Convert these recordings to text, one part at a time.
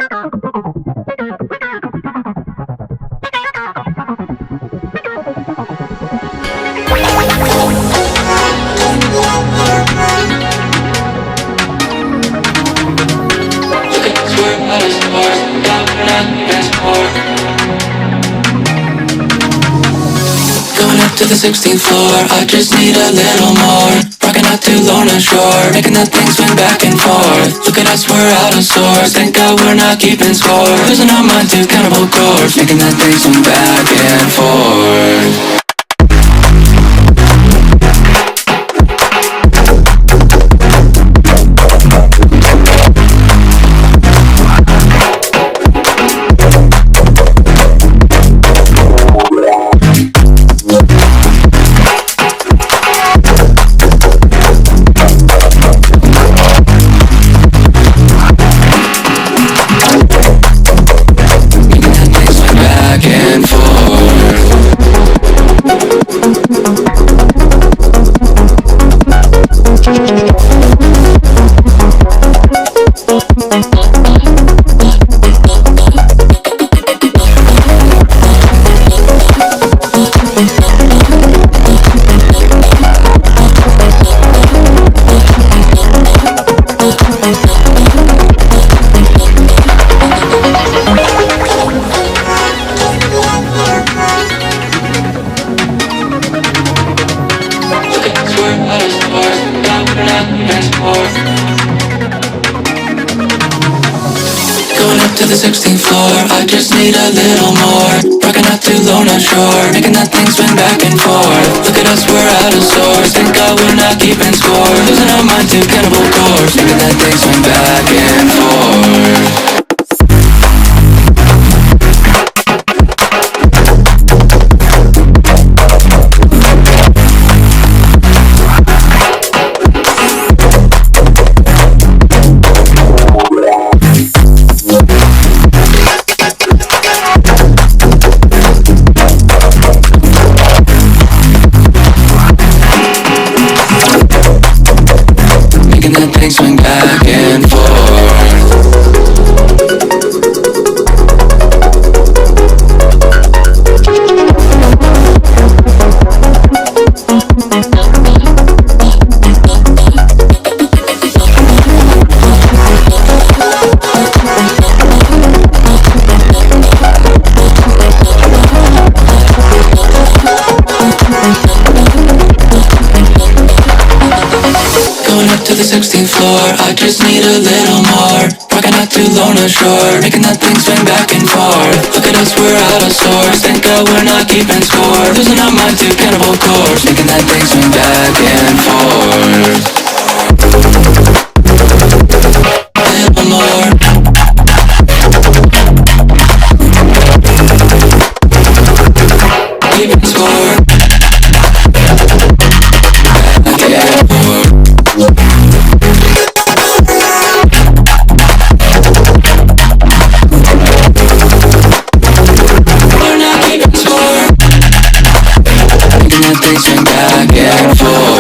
To the 16th floor, I just need a little more. Rocking out too low on shore, making that thing swing back and forth. Look at us, we're out of sorts. Thank God we're not keeping score. Losing our mind to cannibal chords, making that thing swing back and forth. To the 16th floor, I just need a little more. Rocking out too low on shore, making that thing swing back and forth. Look at us, we're out of sorts. Thank God we're not keeping score. Losing our mind to cannibal chords, making that thing swing back and forth. Swing back and forth. To the 16th floor, I just need a little more. Rocking out too low on shore, making that thing swing back and forth. Look at us, we're out of sorts. Thank God we're not keeping score. Losing our mind to cannibal chords, making that thing swing back and forth. A little more. Keeping score. Back and forth. Swing back and forth.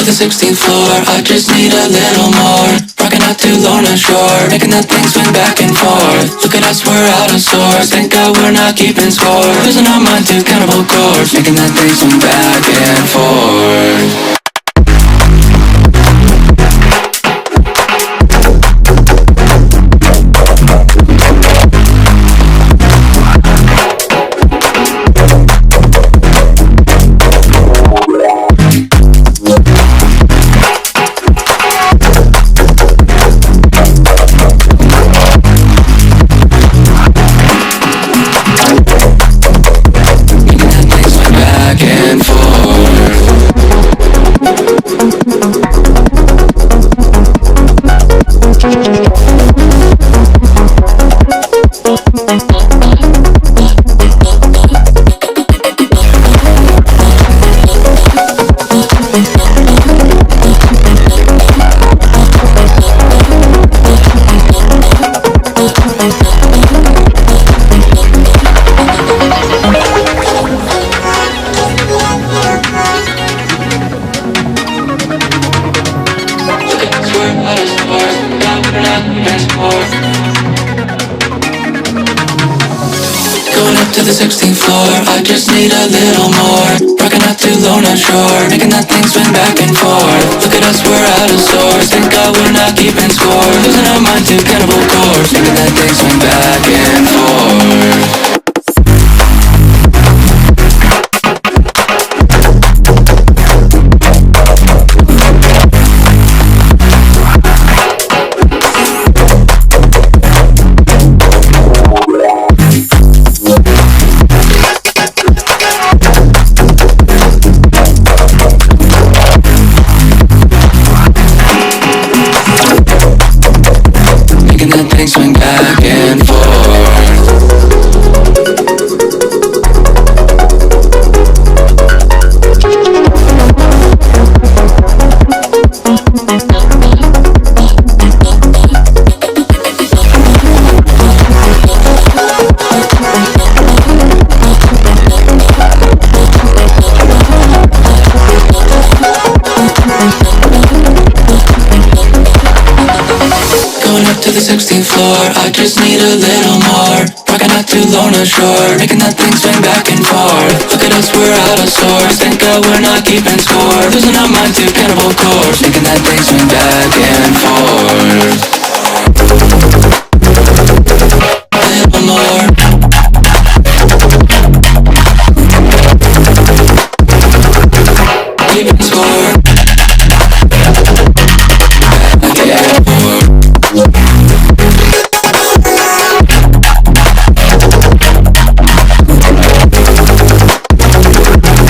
To the 16th floor, I just need a little more. Rocking out to Lona Shore, making that thing swing back and forth. Look at us, we're out of sorts, thank God we're not keeping score. Losing our mind to cannibal chords, making that thing swing back and forth. To the 16th floor, I just need a little more. Rocking out to Lona Shore, making that thing swing back and forth. Look at us, we're out of sorts, thank God we're not keeping score. Losing our mind to cannibal chords, making that thing swing back and forth. Swing back and forth. floor. I just need a little more. Rocking out to Lona Shore, making that thing swing back and forth. Look at us, we're out of sorts. Thank God we're not keeping score. Losing our mind to cannibal corpse, making that thing swing back and forth. A little more. Keeping score. Back and forth.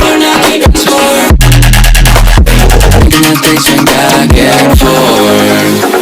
We're not keeping score. Making that thing swing back and forth.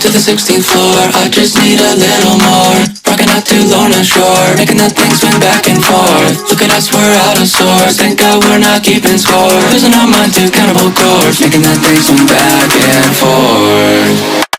to the 16th floor. I just need a little more. Rocking out to Lona Shore, making that thing swing back and forth. Look at us, we're out of sorts. Thank God we're not keeping score. Losing our mind to cannibal chords, making that thing swing back and forth.